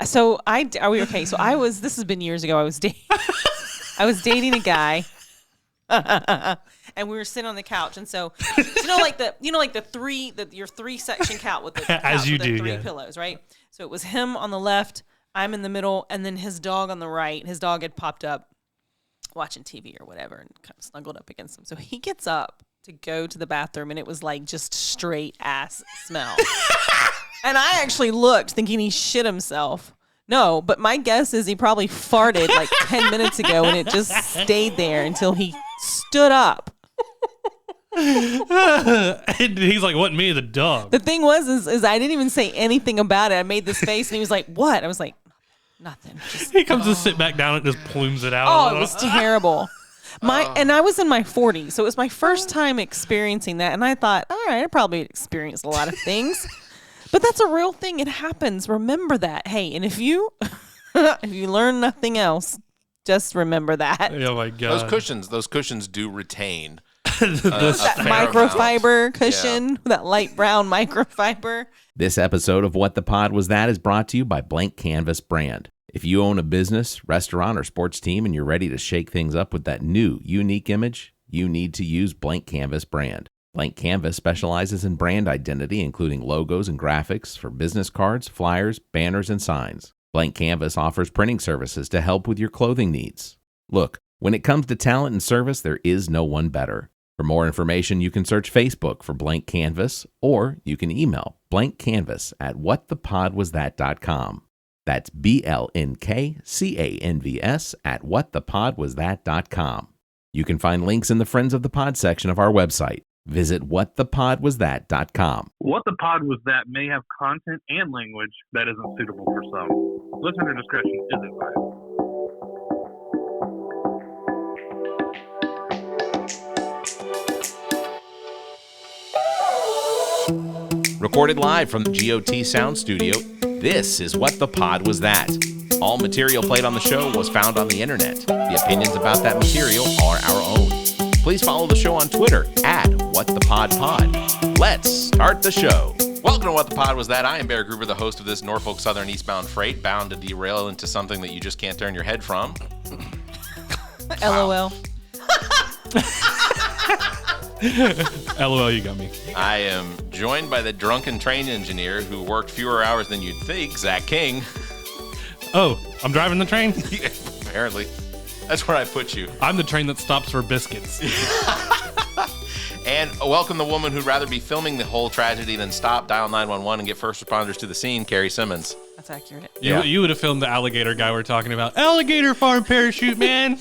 So are we okay? So this has been years ago. I was dating a guy. And we were sitting on the couch, and so your 3-section couch with the three pillows, right? So it was him on the left, I'm in the middle, and then his dog on the right. His dog had popped up watching TV or whatever and kind of snuggled up against him. So he gets up to go to the bathroom, and it was like just straight ass smell. And I actually looked thinking he shit himself. No, but my guess is he probably farted like 10 minutes ago, and it just stayed there until he stood up. And he's like, "What, me, the dog?" The thing was, is I didn't even say anything about it. I made this face, and he was like, "What?" I was like, "Nothing." He comes to sit back down and just plumes it out. Oh, it was terrible. And I was in my 40s, so it was my first time experiencing that, and I thought, all right, I probably experienced a lot of things, but that's a real thing. It happens. Remember that. Hey, and if you learn nothing else, just remember that. Oh my God. Those cushions do retain. That microfiber cushion, that light brown microfiber. This episode of What the Pod Was That is brought to you by BLNK CANVS brand. If you own a business, restaurant, or sports team and you're ready to shake things up with that new, unique image, you need to use BLNK CANVS brand. BLNK CANVS specializes in brand identity, including logos and graphics for business cards, flyers, banners, and signs. BLNK CANVS offers printing services to help with your clothing needs. Look, when it comes to talent and service, there is no one better. For more information, you can search Facebook for BLNK CANVS, or you can email blankcanvas@whatthepodwasthat.com. That's BLNKCANVS@whatthepodwasthat.com. You can find links in the Friends of the Pod section of our website. Visit whatthepodwasthat.com. What the Pod Was That may have content and language that isn't suitable for some. Listener discretion is advised. Recorded live from the GOT Sound Studio, this is What the Pod Was That. All material played on the show was found on the internet. The opinions about that material are our own. Please follow the show on Twitter @WhatThePodPod. Let's start the show. Welcome to What the Pod Was That. I am Barrett Gruber, the host of this Norfolk Southern eastbound freight, bound to derail into something that you just can't turn your head from. LOL. LOL, you got me. I am joined by the drunken train engineer who worked fewer hours than you'd think, Zach King. Oh, I'm driving the train? Apparently. That's where I put you. I'm the train that stops for biscuits. And welcome the woman who'd rather be filming the whole tragedy than stop, dial 911, and get first responders to the scene, Cari Simmons. That's accurate. You would have filmed the alligator guy we're talking about. Alligator farm parachute, man.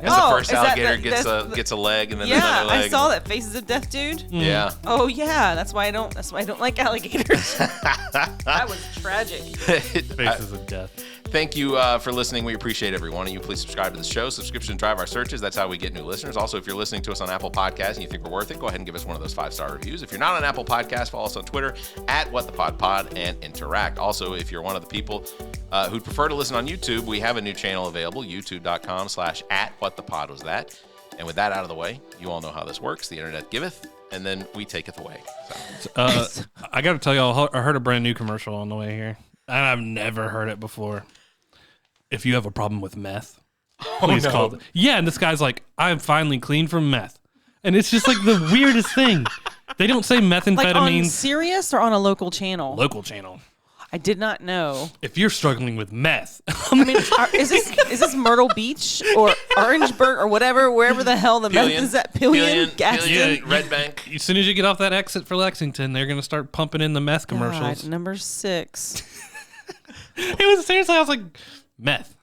As the first alligator gets a leg and then another leg. I saw that Faces of Death dude. Yeah. Oh yeah, that's why I don't like alligators. That was tragic. Faces of Death. Thank you for listening. We appreciate every one of you. Please subscribe to the show. Subscription drive our searches. That's how we get new listeners. Also, if you're listening to us on Apple Podcasts and you think we're worth it, go ahead and give us one of those 5-star reviews. If you're not on Apple Podcasts, follow us on Twitter @WhatThePodPod and interact. Also, if you're one of the people who'd prefer to listen on YouTube, we have a new channel available, youtube.com/@WhatThePodWasThat. And with that out of the way, you all know how this works. The internet giveth, and then we taketh away. So. I got to tell y'all, I heard a brand new commercial on the way here, and I've never heard it before. If you have a problem with meth, please call it. Yeah, and this guy's like, I'm finally clean from meth. And it's just like the weirdest thing. They don't say methamphetamines. Like on Sirius or on a local channel? Local channel. I did not know. If you're struggling with meth. I mean, is this Myrtle Beach or Orangeburg or whatever, wherever the hell the meth is at? Pillion, Gaston? Red Bank. As soon as you get off that exit for Lexington, they're going to start pumping in the meth commercials. God, number 6. It was seriously, I was like, meth.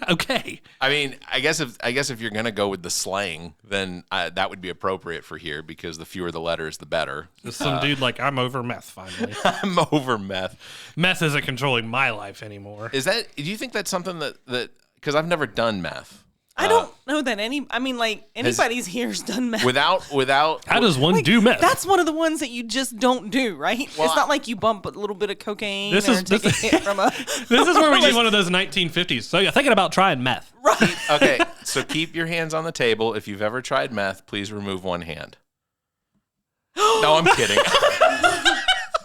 Okay. I mean, I guess if you're gonna go with the slang, then that would be appropriate for here because the fewer the letters, the better. Just some dude like, I'm over meth finally. I'm over meth. Meth isn't controlling my life anymore. Do you think that's something that because I've never done meth. I don't know that anybody's here's done meth. Without how does one do meth? That's one of the ones that you just don't do, right? Well, it's not like you bump a little bit of cocaine take a hit from a... This is where we do one of those 1950s. So you're thinking about trying meth. Right. Okay, so keep your hands on the table. If you've ever tried meth, please remove one hand. No, I'm kidding.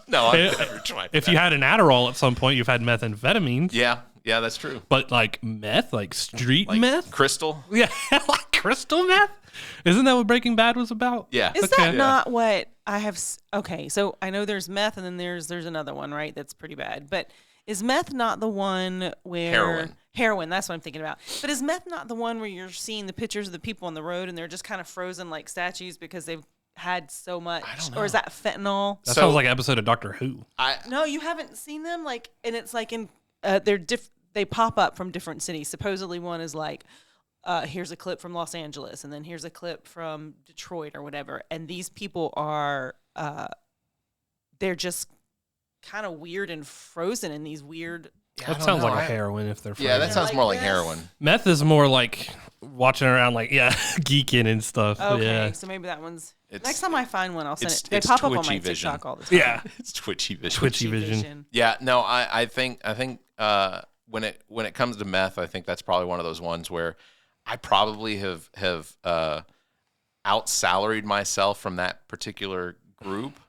No, I've never tried If that. you had an Adderall at some point, you've had methamphetamines. Yeah, that's true. But like meth, like street Like meth? crystal? Yeah, like crystal meth? Isn't that what Breaking Bad was about? Yeah. Is that not what I have? Okay, so I know there's meth, and then there's another one, right? That's pretty bad. But is meth not the one where heroin? That's what I'm thinking about. But is meth not the one where you're seeing the pictures of the people on the road and they're just kind of frozen like statues because they've had so much? I don't know. Or is that fentanyl? That sounds like an episode of Doctor Who. No, you haven't seen them. Like, and it's like they pop up from different cities. Supposedly one is like, here's a clip from Los Angeles, and then here's a clip from Detroit or whatever. And these people are, they're just kind of weird and frozen in these weird. That sounds like a heroin if they're frozen. Yeah, that sounds more like heroin. Meth is more like watching around, like, geeking and stuff. Okay, yeah. So maybe that one's. Next time I find one, I'll send it. They it's pop up on my twitchy vision. TikTok all the time. Yeah. It's twitchy vision. Twitchy vision. Yeah, no, I think when it comes to meth, I think that's probably one of those ones where I probably have out-salaried myself from that particular group.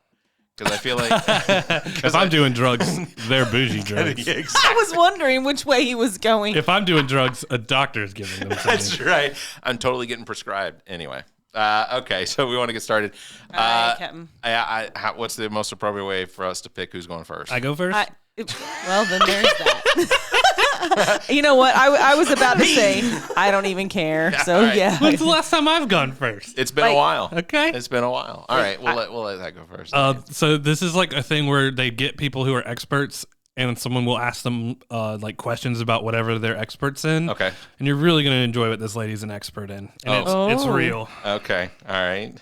Because I feel like if I'm doing drugs, they're bougie drugs. Yeah, exactly. I was wondering which way he was going. If I'm doing drugs, a doctor's giving them. That's right. I'm totally getting prescribed. Anyway, okay, so we want to get started. All right, Captain. What's the most appropriate way for us to pick who's going first? I go first? Well, then there's that. You know what? I was about to say, I don't even care. So, right. yeah. When's the last time I've gone first? It's been a while. Okay. It's been a while. All right, we'll let that go first. So this is like a thing where they get people who are experts, and someone will ask them like questions about whatever they're experts in. Okay. And you're really going to enjoy what this lady's an expert in. And it's real. Okay. All right.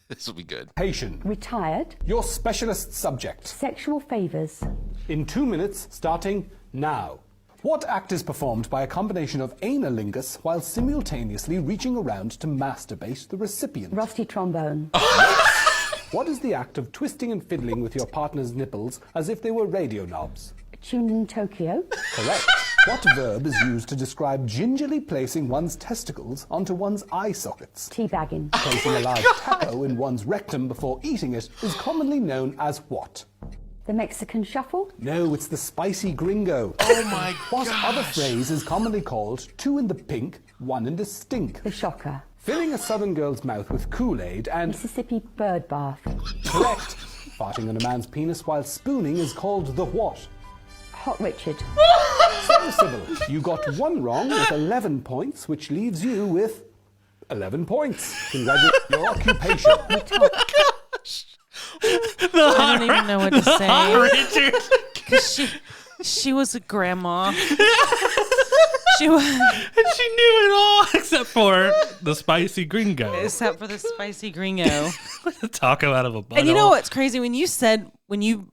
This will be good. Patient. Retired. Your specialist subject. Sexual favours. In 2 minutes, starting now. What act is performed by a combination of analingus while simultaneously reaching around to masturbate the recipient? Rusty trombone. What is the act of twisting and fiddling with your partner's nipples as if they were radio knobs? Tuned in Tokyo. Correct. What verb is used to describe gingerly placing one's testicles onto one's eye sockets? Teabagging. Placing a large taco in one's rectum before eating it is commonly known as what? The Mexican shuffle. No, it's the spicy gringo. Oh my What other phrase is commonly called 2 in the pink, 1 in the stink? The shocker. Filling a southern girl's mouth with Kool-Aid and... Mississippi bird bath. Correct. Farting on a man's penis while spooning is called the what? Hot Richard. So, Sybil, you got 1 wrong with 11 points, which leaves you with 11 points. Congratulations. Your occupation. I don't even know what to say. Richard. 'Cause she was a grandma. She was, And she knew it all except for the spicy gringo. except for the spicy gringo. A taco out of a butthole. And you know what's crazy? When you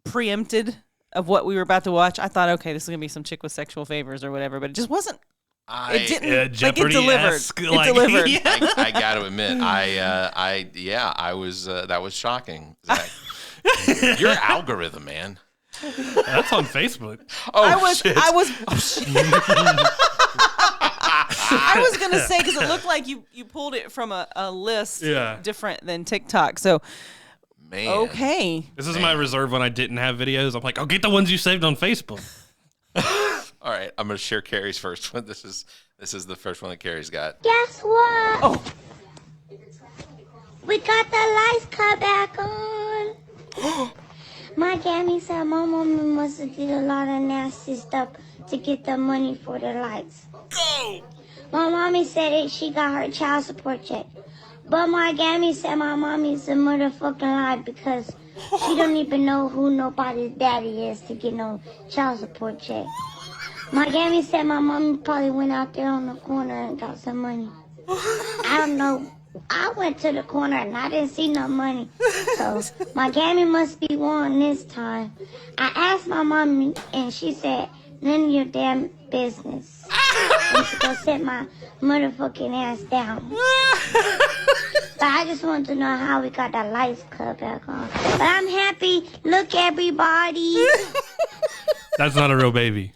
preempted of what we were about to watch, I thought, okay, this is gonna be some chick with sexual favors or whatever, but it just wasn't. It didn't. Like, it delivered. It delivered. I got to admit, I was that was shocking. Zach. Your algorithm, man. That's on Facebook. Oh, I was gonna say, because it looked like you pulled it from a list different than TikTok. So man. okay. This is my reserve when I didn't have videos. I'm like, I'll get the ones you saved on Facebook. All right, I'm gonna share Cari's first one. This is the first one that Cari's got. Guess what? Oh. We got the lights cut back on. My Gammy said my mama must have did a lot of nasty stuff to get the money for the lights. Go! My mommy said she got her child support check. But my Gammy said my mommy's a motherfucking lie because she don't even know who nobody's daddy is to get no child support check. My Gammy said my mommy probably went out there on the corner and got some money. I don't know. I went to the corner and I didn't see no money. So my Gammy must be won this time. I asked my mommy and she said, none of your damn business. I'm just gonna sit my motherfucking ass down. But I just want to know how we got that lights cut back on. But I'm happy. Look, everybody. That's not a real baby.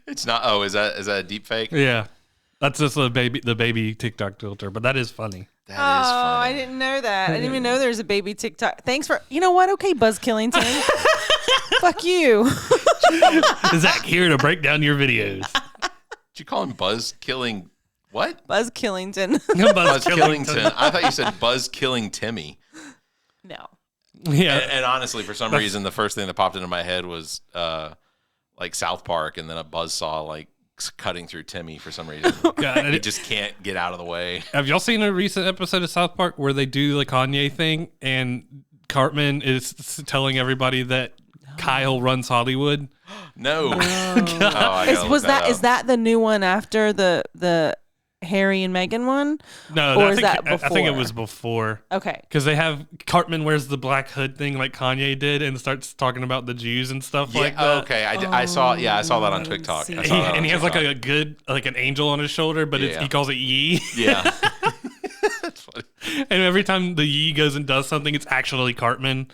It's not. Oh, is that a deep fake? Yeah. That's just the baby TikTok filter, but that is funny. That is funny. I didn't know that. I didn't even know there's a baby TikTok. Thanks for, you know what? Okay, Buzz Killington. Fuck you. Zach here to break down your videos. Did you call him Buzz Killing what? Buzz Killington. Buzz Killington. I thought you said Buzz Killing Timmy. No. Yeah. And honestly, for some reason, the first thing that popped into my head was like South Park, and then a buzzsaw like cutting through Timmy for some reason. God, he just can't get out of the way. Have y'all seen a recent episode of South Park where they do the Kanye thing and Cartman is telling everybody that Kyle runs Hollywood? No. Is that the new one after the Harry and Meghan one? No, or is that before? I think it was before. Okay. Because they have Cartman wears the black hood thing like Kanye did and starts talking about the Jews and stuff like that. Okay, I saw that on TikTok. And he has like a good, like an angel on his shoulder, but he calls it Yee. Yeah. That's funny. And every time the Yee goes and does something, it's actually Cartman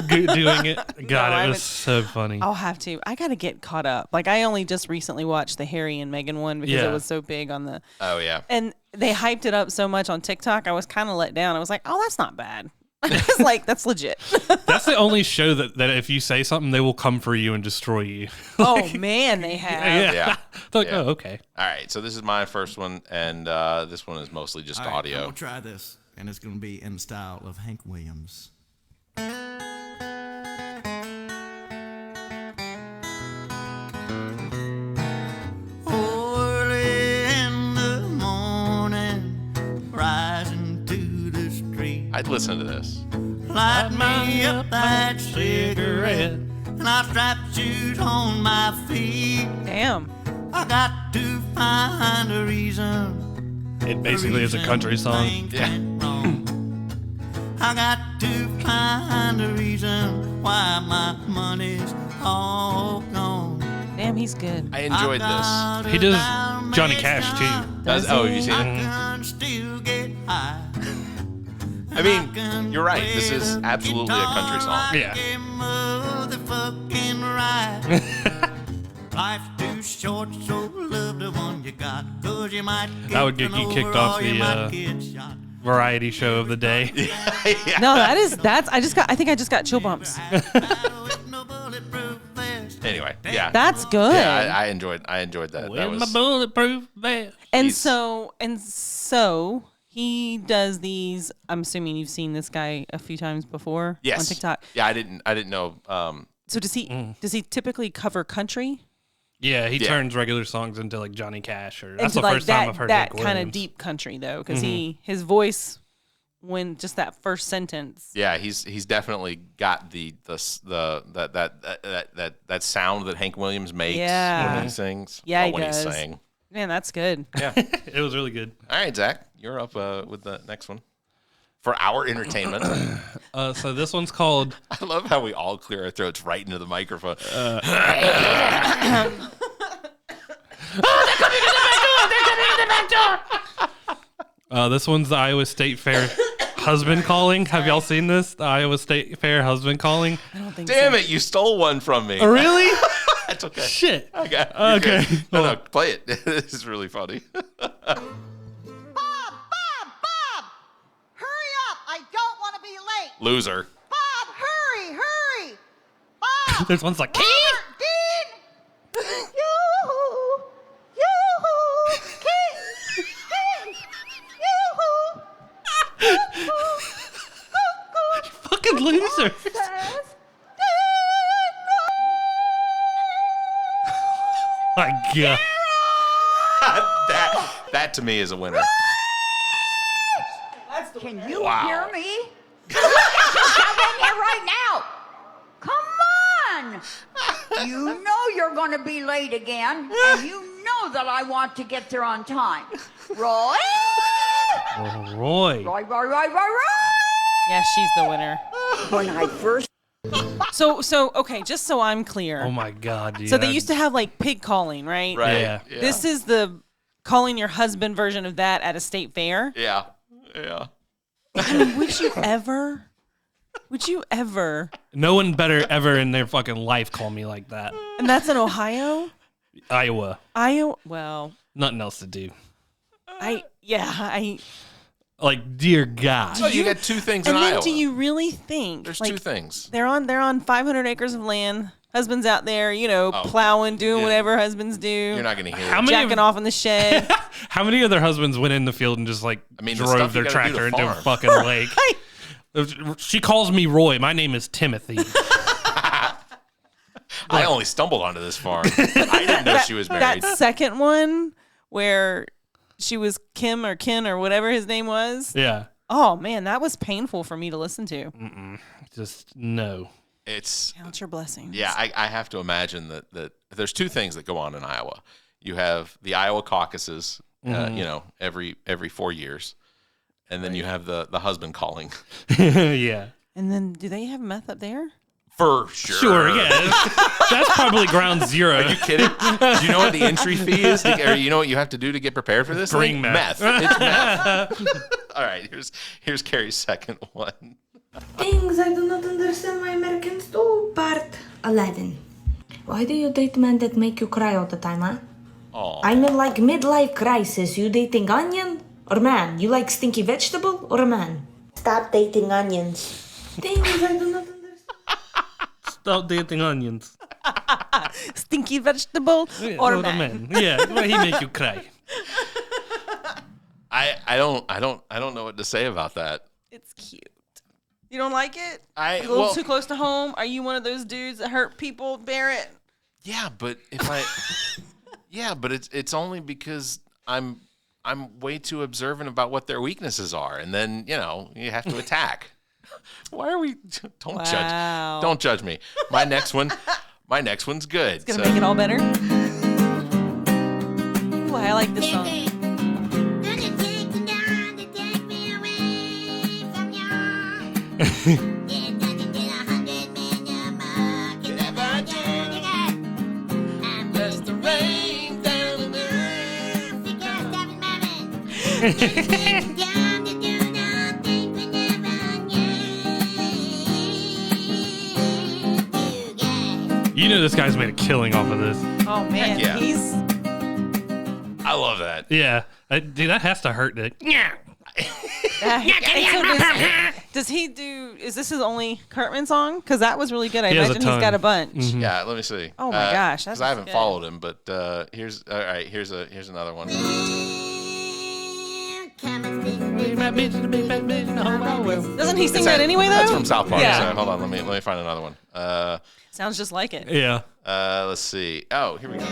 doing it. God, it was so funny. I'll have to. I got to get caught up. Like, I only just recently watched the Harry and Meghan one because it was so big on the... Oh, yeah. And they hyped it up so much on TikTok, I was kind of let down. I was like, oh, that's not bad. It's like, that's legit. That's the only show that if you say something, they will come for you and destroy you. Oh, man, they have. Yeah. They're like, oh, okay. All right, so this is my first one, and this one is mostly just audio. I'm going to try this, and it's going to be in the style of Hank Williams. I'd listen to this. Light me up that cigarette, and I'll strap shoes on my feet. Damn. I got to find a reason. It basically is a country song. Yeah. I got to find a reason why my money's all gone. Damn, he's good. I enjoyed this. He does Johnny Cash, too. Have you seen it? I can still get high. I mean, you're right. This is absolutely a country song. Yeah. Life's too short, so love the one you got. 'Cause you might That would get you kicked off the variety show of the day. Yeah. No, I think I just got chill bumps. Anyway, yeah. That's good. Yeah, I enjoyed that. With my bulletproof vest. And so he does these. I'm assuming you've seen this guy a few times before on TikTok. Yeah, I didn't know. So does he typically cover country? Yeah, he turns regular songs into like Johnny Cash, or that's the like first time I've heard that Hank kind of Williams. deep country though, because his voice, when just that first sentence. Yeah, he's definitely got that sound that Hank Williams makes when he sings. Yeah, when does. he's saying. Man, that's good. Yeah, it was really good. All right, Zach, you're up with the next one for our entertainment. So this one's called. I love how we all clear our throats right into the microphone. They're coming in the back door. This one's the Iowa State Fair husband calling. Have y'all seen this? The Iowa State Fair husband calling. I don't think. Damn it! You stole one from me. Oh, really? That's okay. Shit. Okay. Okay. No, play it. This is really funny. Bob! Hurry up! I don't want to be late. Loser. Bob, hurry! Bob! There's one's like, Keith! Dean! Yoo-hoo! Yoo-hoo! Keith! Yoo-hoo! Yoo-hoo! Fucking loser. My God. That to me is a winner. Can you hear me? Shout in here right now. Come on. You know you're going to be late again, and you know that I want to get there on time. Roy? Roy. Roy. Yeah, she's the winner. When I first... So okay, just so I'm clear. Oh my God, dude. So they used to have like pig calling, right? Right. Yeah. This is the calling your husband version of that at a state fair. Yeah. I mean, would you ever? No one better ever in their fucking life call me like that. And that's in Ohio? Iowa. Well, Nothing else to do. Like, dear God. So you got two things in and then Iowa. do you really think There's like, two things. They're on 500 acres of land. Husband's out there, plowing, doing whatever husbands do. You're not going to hear jacking off in the shed. How many of their husbands went in the field and just drove their tractor into a fucking lake? She calls me Roy. My name is Timothy. I only stumbled onto this farm. I didn't know she was married. That second one where she was Kim or Ken or whatever his name was. Yeah. Oh man, that was painful for me to listen to. Just no. Count your blessings. Yeah, I have to imagine that there's two things that go on in Iowa. You have the Iowa caucuses, every 4 years, and then you have the husband calling. Yeah. And then do they have meth up there? For sure. Sure, yeah. That's probably ground zero. Are you kidding? Do you know what the entry fee is? Or you know what you have to do to get prepared for this? Bring meth. It's meth. All right, here's Cari's second one. Things I do not understand why Americans do. Part 11. Why do you date men that make you cry all the time, huh? Aww. I'm in like midlife crisis. You dating onion or man? You like stinky vegetable or a man? Stop dating onions. Things I do not understand. Stop dating onions. Stinky vegetable or man? Yeah, why he make you cry? I don't know what to say about that. It's cute. You don't like it? A little too close to home? Are you one of those dudes that hurt people, Barrett? Yeah, but it's only because I'm way too observant about what their weaknesses are, and then you have to attack. Why are we? Don't judge me. My next one's good. It's gonna make it all better. Ooh, I like this song. You know this guy's made a killing off of this. Oh man, yeah. I love that. Yeah, dude, that has to hurt, Nick. Yeah. Does he do? Is this his only Cartman song? Because that was really good. I He has imagine a he's got a ton. bunch. Mhm. Yeah, let me see. Oh my gosh, that's because I haven't good. followed him, but here's another one. Doesn't he sing that anyway though? That's from South Park. Yeah. So hold on, let me find another one. Sounds just like it. Yeah. Let's see. Oh, here we go.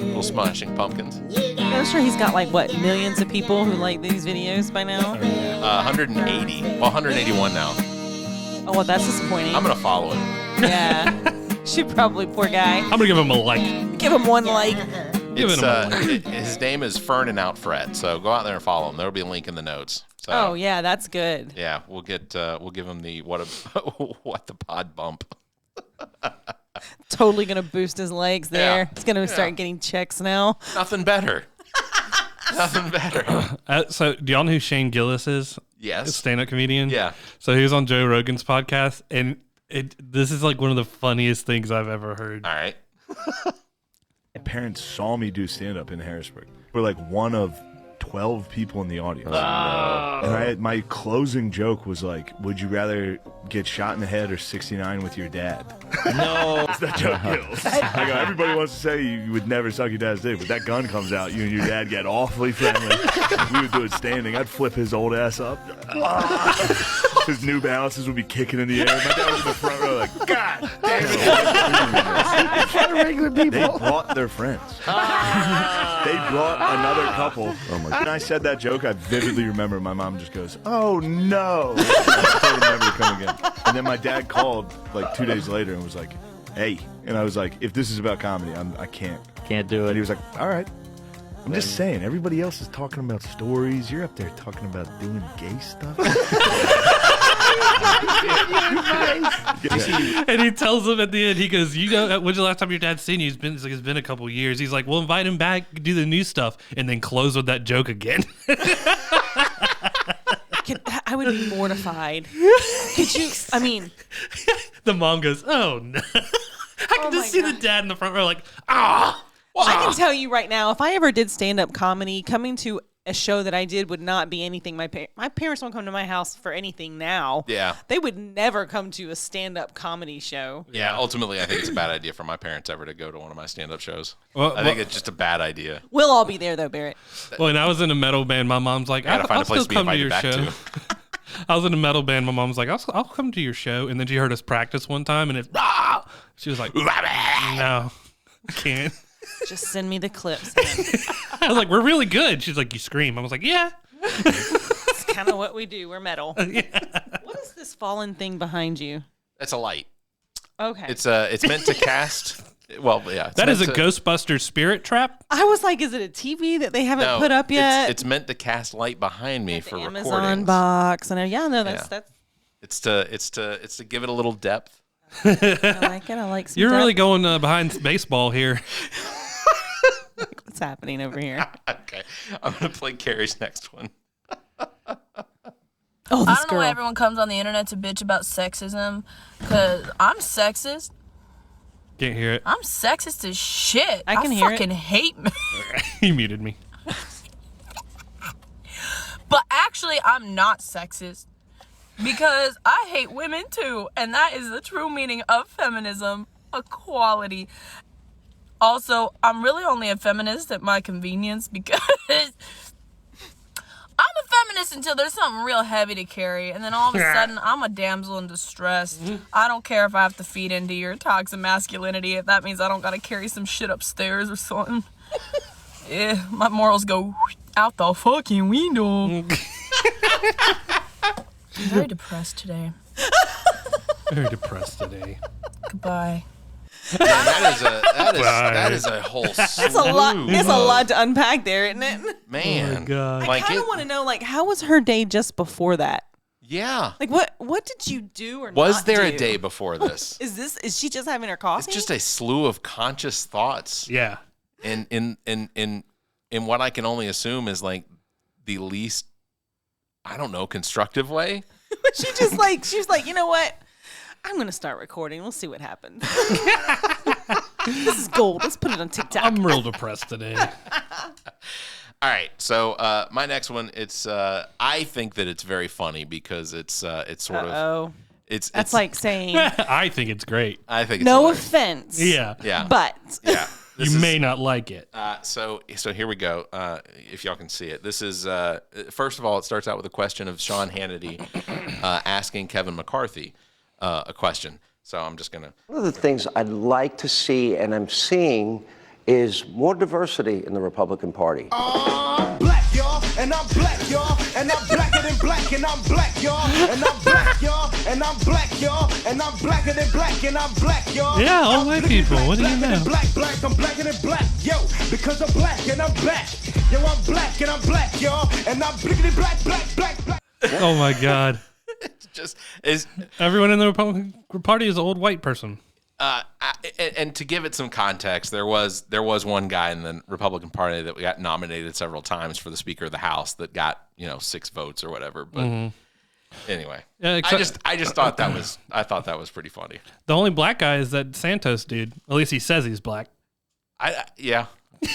Little Smashing Pumpkins. I'm sure he's got millions of people who like these videos by now. 180. Well, 181 now. Oh, well, that's disappointing. I'm gonna follow him. Yeah. Should probably, poor guy. I'm gonna give him a like. Give him one like. His name is Fern and Out Fred. So go out there and follow him. There will be a link in the notes. So, Oh yeah, that's good. yeah, we'll give him the what the pod bump. Totally gonna boost his legs there. Yeah. He's gonna start getting checks now. Nothing better. Nothing better. So, do y'all know who Shane Gillis is? Yes. Stand-up comedian. Yeah. So he was on Joe Rogan's podcast, and this is like one of the funniest things I've ever heard. All right. My parents saw me do stand-up in Harrisburg. We're like one of 12 people in the audience. And my closing joke was like, would you rather get shot in the head or 69 with your dad? No. That joke kills. I go, everybody wants to say you would never suck your dad's dick, but that gun comes out, you and your dad get awfully friendly. We would do it standing. I'd flip his old ass up. His New Balances would be kicking in the air. My dad was in the front row like, God damn it. Regular people. They brought their friends. They brought another couple. Oh my God. When I said that joke, I vividly remember my mom just goes, oh no. I told him never to come again. And then my dad called like 2 days later and was like, hey. And I was like, if this is about comedy, I can't do it. And he was like, all right. I'm just saying, everybody else is talking about stories. You're up there talking about doing gay stuff. And he tells him at the end, he goes, when's the last time your dad's seen you? It's been a couple years. He's like, well, invite him back, do the new stuff, and then close with that joke again. I would be mortified. Could you? I mean, the mom goes, oh no. I can just see the dad in the front row like, ah. Well, I can tell you right now, if I ever did stand-up comedy, coming to a show that I did would not be anything. My parents won't come to my house for anything now. Yeah. They would never come to a stand-up comedy show. Yeah, ultimately, I think it's a bad idea for my parents ever to go to one of my stand-up shows. I think it's just a bad idea. We'll all be there, though, Barrett. Well, when I was in a metal band, my mom's like, I'll still come to your show. I was in a metal band. My mom was like, I'll come to your show. And then she heard us practice one time, and she was like, no, I can't. Just send me the clips. I was like, we're really good. She's like, you scream. I was like, yeah. It's kind of what we do. We're metal. Yeah. What is this fallen thing behind you? That's a light. Okay. It's meant to cast. Well, yeah. That is a Ghostbuster spirit trap. I was like, is it a TV that they haven't put up yet? It's meant to cast light behind me for recordings. Amazon box and that's. It's to give it a little depth. I like it. I like some You're depth. really going behind baseball here. What's happening over here? Okay, I'm gonna play Cari's next one. Oh, I don't know why everyone comes on the internet to bitch about sexism, because I'm sexist. Can't hear it. I'm sexist as shit. I can hear it. fucking hate men. You muted me. But actually, I'm not sexist, because I hate women too, and that is the true meaning of feminism, equality. Also, I'm really only a feminist at my convenience, because I'm a feminist until there's something real heavy to carry, and then all of a sudden, I'm a damsel in distress. I don't care if I have to feed into your toxic masculinity, if that means I don't gotta carry some shit upstairs or something. Yeah, my morals go out the fucking window. I'm very depressed today. Very depressed today. Goodbye. Man, that is a whole. That's a lot. It's a lot to unpack there, isn't it? Man, oh my God. I kind of want to know, like, how was her day just before that? Yeah. Like, what did you do or was not there do? a day before this? Is she just having her coffee? It's just a slew of conscious thoughts. Yeah. In what I can only assume is like the least, I don't know, constructive way. she was like, you know what? I'm going to start recording. We'll see what happens. This is gold. Let's put it on TikTok. I'm real depressed today. All right. So my next one, it's I think that it's very funny because it's sort of it's like saying I think it's great. I think it's no hilarious. offense. Yeah. Yeah. But yeah. You may not like it. So here we go. If y'all can see it, this is first of all, it starts out with a question of Sean Hannity asking Kevin McCarthy a question. So I'm just gonna. One of the things I'd like to see, and I'm seeing, is more diversity in the Republican Party. I'm black, y'all, and I'm black, y'all, and I'm blacker than black, and I'm black, y'all, and I'm black, y'all, and I'm black, y'all, and I'm blacker than black, and I'm black, y'all. Yeah, all white people. What do you know? Black, I'm blacker than black, yo, because I'm black and I'm black. Yo, I'm black and I'm black, y'all, and I'm blickety black. Oh my God. Just is everyone in the Republican Party is an old white person. And to give it some context, there was one guy in the Republican Party that got nominated several times for the Speaker of the House that got 6 votes or whatever. But anyway, yeah, I just thought that was pretty funny. The only black guy is that Santos dude. At least he says he's black.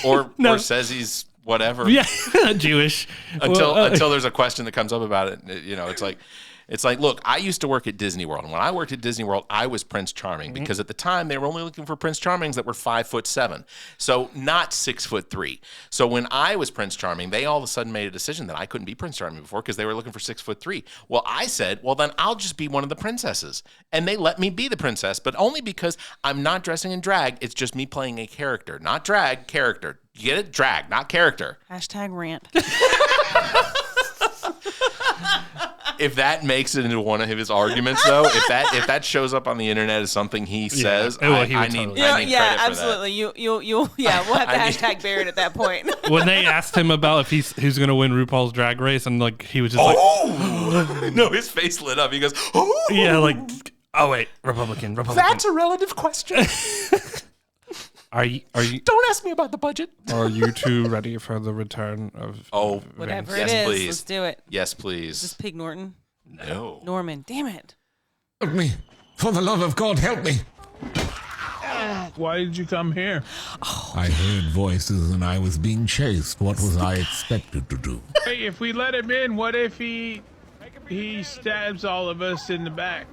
Or No. or says he's whatever. Yeah, Jewish. until there's a question that comes up about it. It's like, look, I used to work at Disney World, and when I worked at Disney World, I was Prince Charming because at the time they were only looking for Prince Charmings that were 5'7", so not 6'3". So when I was Prince Charming, they all of a sudden made a decision that I couldn't be Prince Charming before because they were looking for 6'3". Well, I said, well then I'll just be one of the princesses, and they let me be the princess, but only because I'm not dressing in drag. It's just me playing a character, not drag, character. You get it? Drag, not character. #rant. If that makes it into one of his arguments, though, if that shows up on the internet as something he says, I need credit absolutely. for that. You'll we'll have the #Barrett at that point. When they asked him about if who's going to win RuPaul's Drag Race, and like he was just like, no, his face lit up. He goes, oh, yeah, like, oh wait, Republican. That's a relative question. Are you? Don't ask me about the budget. Are you two ready for the return of? Oh, whatever yes, it is, please. let's do it. Yes, please. Is this Pig Norton? No. Norman. Damn it. Help me. For the love of God, help me. Why did you come here? I heard voices and I was being chased. What was I expected to do? Hey, if we let him in, what if he stabs all of us in the back?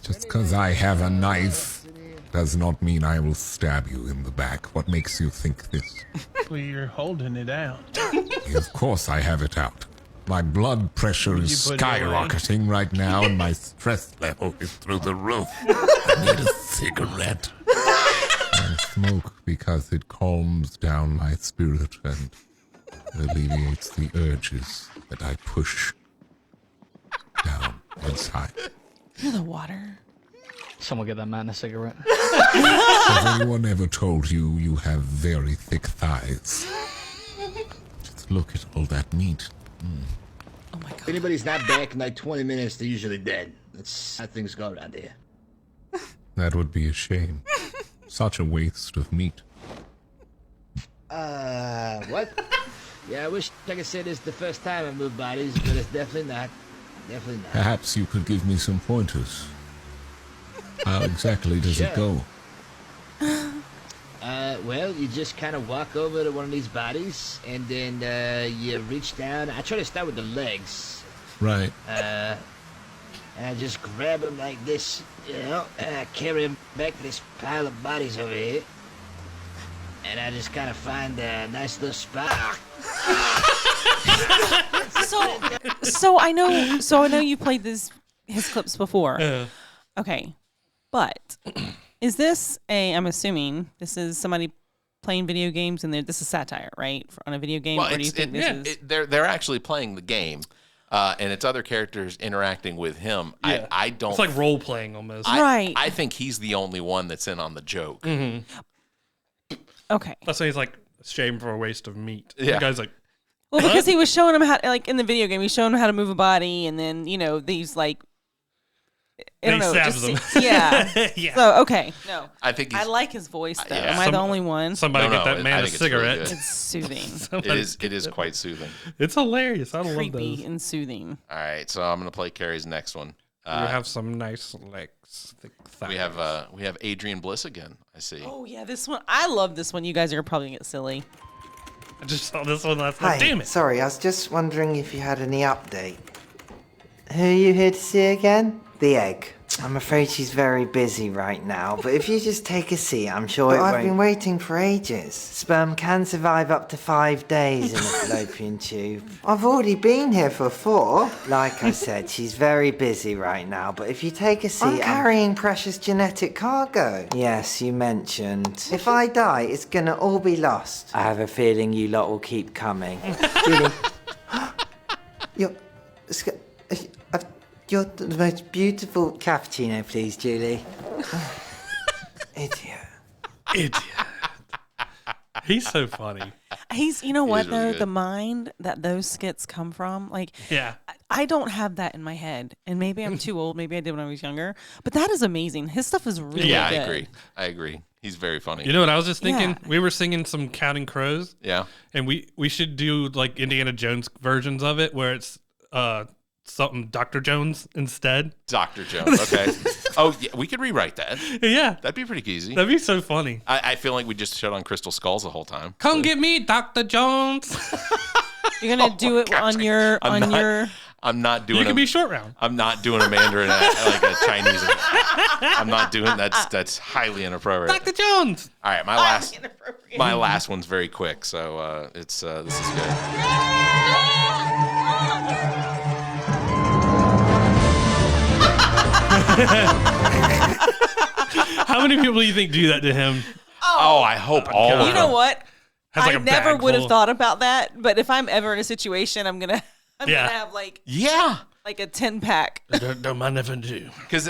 Just because I have a knife does not mean I will stab you in the back. What makes you think this? Well, you're holding it out. Of course I have it out. My blood pressure is skyrocketing right now and my stress level is through the roof. I need a cigarette. I smoke because it calms down my spirit and alleviates the urges that I push down inside. You're the water. Someone get that man a cigarette. Has anyone ever told you you have very thick thighs? Just look at all that meat. Oh my God. If anybody's not back in like 20 minutes, they're usually dead. That's how things go around here. That would be a shame. Such a waste of meat. What? Yeah, I wish I could say this is the first time I moved bodies, but it's definitely not. Definitely not. Perhaps you could give me some pointers. How exactly does it go? Well, you just kind of walk over to one of these bodies, and then you reach down. I try to start with the legs. Right. And I just grab them like this, you know, and I carry them back to this pile of bodies over here. And I just kind of find a nice little spot. So I know you played his clips before. Okay. But is this I'm assuming this is somebody playing video games and this is satire, right? On a video game? Well, or do you think this is... they're actually playing the game. And it's other characters interacting with him. Yeah. I don't. It's like role playing almost. Right. I think he's the only one that's in on the joke. Mm-hmm. Okay. That's why he's like shame for a waste of meat. Yeah. The guy's like, well, because he was showing him how, like in the video game, he's showing him how to move a body, and then these like. I don't know. Stabs them. Yeah. Yeah. So okay, no. I like his voice though. yeah. Am I the only one? Somebody get that man a cigarette. Really it's soothing. It is quite soothing. It's hilarious. I love Creepy those. and soothing. All right, so I'm gonna play Cari's next one. We have some nice legs. Thick thighs. We have Adrian Bliss again. I see. Oh yeah, this one. I love this one. You guys are probably gonna get silly. I just saw this one last Hi, night. Damn it. Sorry, I was just wondering if you had any update. Who are you here to see again? The egg. I'm afraid she's very busy right now, but if you just take a seat, I'm sure I've been waiting for ages. Sperm can survive up to 5 days in a fallopian tube. I've already been here for 4. Like I said, she's very busy right now, but if you take a seat, I'm carrying precious genetic cargo. Yes, you mentioned. If I die, it's gonna all be lost. I have a feeling you lot will keep coming. Julie. You're the most beautiful cappuccino, please, Julie. Idiot. He's so funny. You know what really though? good. The mind that those skits come from, like, yeah, I don't have that in my head, and maybe I'm too old. Maybe I did when I was younger, but that is amazing. His stuff is really Yeah, good. I agree. He's very funny. You know what I was just thinking? Yeah. We were singing some Counting Crows. Yeah. And we should do like Indiana Jones versions of it where it's something Dr. Jones instead. Dr. Jones. Okay. Oh, yeah, we could rewrite that. Yeah. That'd be pretty easy. That'd be so funny. I feel like we just showed on Crystal Skulls the whole time. Come get me, Dr. Jones. You're gonna do it on your I'm not doing. You can be short round. I'm not doing a Mandarin like a Chinese. I'm not doing that's highly inappropriate. Dr. Jones. All right, my last one's very quick, so this is good. How many people do you think do that to him? Oh, I hope all of them. You know what? Has like I a never bag would have full. thought about that, but if I'm ever in a situation, I'm gonna have like like a 10-pack. Don't mind if I do. Because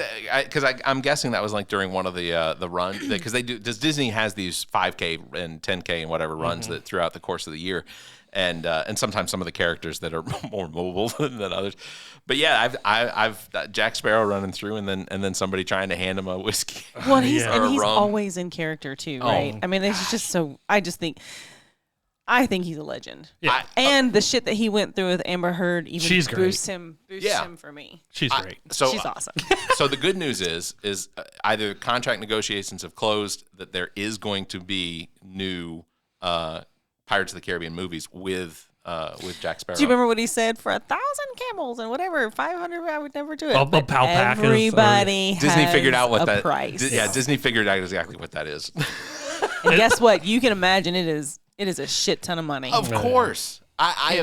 I'm guessing that was like during one of the run because Disney has these 5K and 10K and whatever runs that throughout the course of the year, and sometimes some of the characters that are more mobile than others. But yeah, I've Jack Sparrow running through and then somebody trying to hand him a whiskey. Well, or he's a rum. always in character too, right? I mean, it's just so. I just think I think he's a legend. Yeah. And the shit that he went through with Amber Heard even She's great. boosts him for me. She's great. She's awesome. So the good news is either contract negotiations have closed, that there is going to be new Pirates of the Caribbean movies with Jack Sparrow. Do you remember what he said? For 1,000 camels and whatever, 500, I would never do it. But alpacas. Everybody Disney figured out what has a that price. Yeah, Disney figured out exactly what that is. And guess what? You can imagine it is a shit ton of money. Of course. I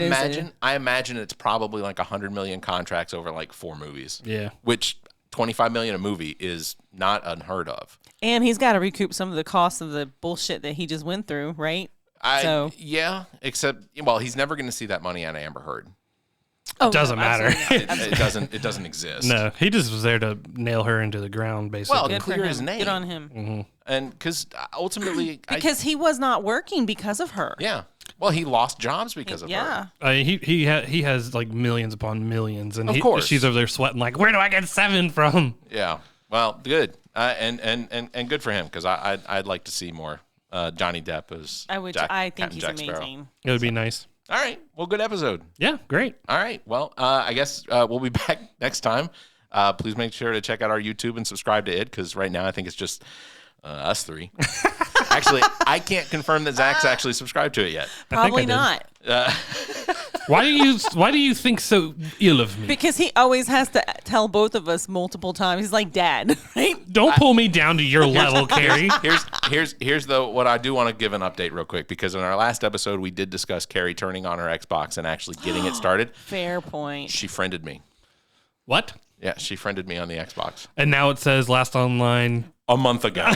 imagine it's probably like 100 million contracts over like 4 movies. Yeah. Which 25 million a movie is not unheard of. And he's got to recoup some of the costs of the bullshit that he just went through, right? Yeah, except he's never going to see that money on Amber Heard. It doesn't matter. It doesn't exist. No, he just was there to nail her into the ground, basically. Well, clear his name. Good on him. Mm-hmm. And because ultimately, because he was not working because of her. Yeah. Well, he lost jobs because of her. He has like millions upon millions, and of course she's over there sweating like, where do I get 7 from? Yeah. Well, good. And good for him, because I'd like to see more Johnny Depp as I think he's amazing. Sparrow. It would be nice. All right. Well, good episode. Yeah, great. All right. Well, I guess we'll be back next time. Please make sure to check out our YouTube and subscribe to it, because right now I think it's just us 3. Actually, I can't confirm that Zach's actually subscribed to it yet. Probably not. Why do you think so ill of me? Because he always has to tell both of us multiple times. He's like, Dad, right? Don't pull me down to your level, Cari. Here's what I do want to give an update real quick, because in our last episode we did discuss Cari turning on her Xbox and actually getting it started. Fair point. She friended me. What? Yeah, she friended me on the Xbox. And now it says last online a month ago.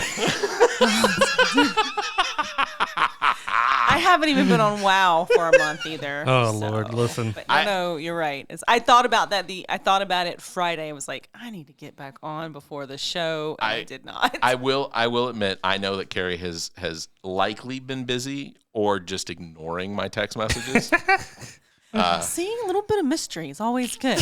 I haven't even been on WoW for a month either. Oh, Lord, listen. But no, you're right. I thought about that. I thought about it Friday. I was like, I need to get back on before the show. And I did not. I will admit, I know that Cari has likely been busy or just ignoring my text messages. Seeing a little bit of mystery is always good.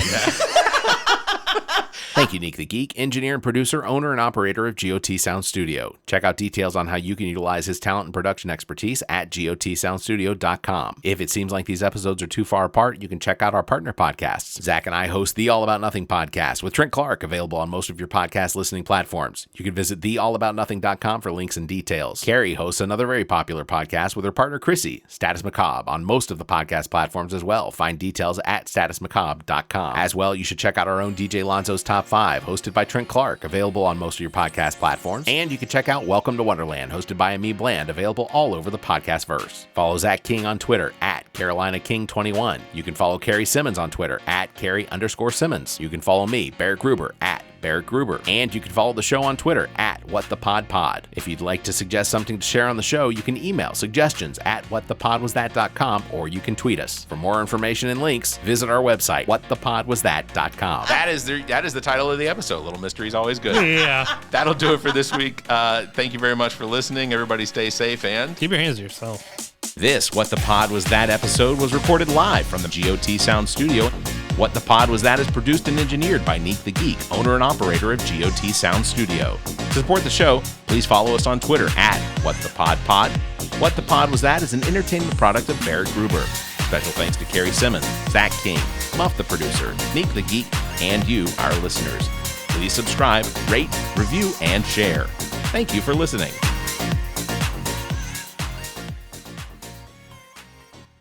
Thank you, Nick the Geek, engineer and producer, owner and operator of GOT Sound Studio. Check out details on how you can utilize his talent and production expertise at gotsoundstudio.com. If it seems like these episodes are too far apart, you can check out our partner podcasts. Zach and I host the All About Nothing podcast with Trent Clark, available on most of your podcast listening platforms. You can visit theallaboutnothing.com for links and details. Cari hosts another very popular podcast with her partner Chrissy, Status Macabre, on most of the podcast platforms as well. Find details at statusmacabre.com. As well, you should check out our own DJ Lonzo's Top 5, hosted by Trent Clark, available on most of your podcast platforms. And you can check out Welcome to Wonderland, hosted by Ami Bland, available all over the podcast-verse. Follow Zach King on Twitter at CarolinaKing21. You can follow Cari Simmons on Twitter at Cari_Simmons. You can follow me, Barrett Gruber, at Barrett Gruber. And you can follow the show on Twitter at WhatThePodPod. If you'd like to suggest something to share on the show, you can email suggestions at whatthepodwasthat.com, or you can tweet us. For more information and links, visit our website, whatthepodwasthat.com. That is the title of the episode. Little Mystery is always good. Yeah. That'll do it for this week. Thank you very much for listening. Everybody stay safe and keep your hands to yourself. This What the Pod Was That episode was recorded live from the GOT Sound Studio. What the Pod Was That is produced and engineered by Neek the Geek, owner and operator of GOT Sound Studio. To support the show, please follow us on Twitter at WhatThePodPod. What the Pod Was That is an entertainment product of Barrett Gruber. Special thanks to Cari Simmons, Zach King, Muff the producer, Neek the Geek, and you, our listeners. Please subscribe, rate, review, and share. Thank you for listening.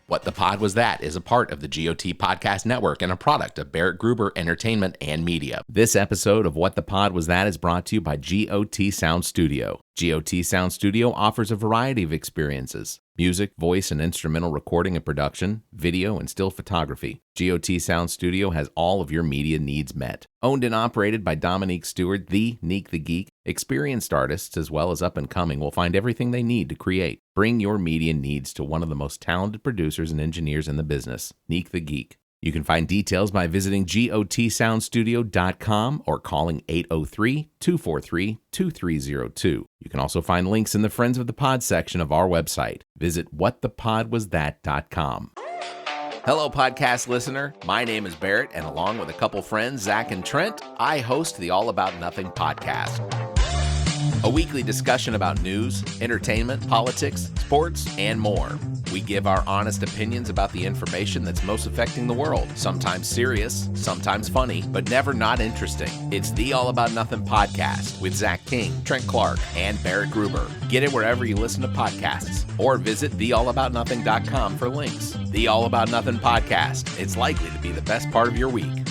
What the Pod Was That is a part of the GOT Podcast Network and a product of Barrett Gruber Entertainment and Media. This episode of What the Pod Was That is brought to you by GOT Sound Studio. GOT Sound Studio offers a variety of experiences: music, voice and instrumental recording and production, video and still photography. GOT Sound Studio has all of your media needs met. Owned and operated by Dominique Stewart, the Neek the Geek, experienced artists as well as up-and-coming will find everything they need to create. Bring your media needs to one of the most talented producers and engineers in the business, Neek the Geek. You can find details by visiting gotsoundstudio.com or calling 803-243-2302. You can also find links in the Friends of the Pod section of our website. Visit whatthepodwasthat.com. Hello, podcast listener. My name is Barrett, and along with a couple friends, Zach and Trent, I host the All About Nothing podcast. a weekly discussion about news, entertainment, politics, sports, and more. We give our honest opinions about the information that's most affecting the world. Sometimes serious, sometimes funny, but never not interesting. It's the All About Nothing podcast with Zach King, Trent Clark, and Barrett Gruber. Get it wherever you listen to podcasts, or visit theallaboutnothing.com for links. The All About Nothing podcast. It's likely to be the best part of your week.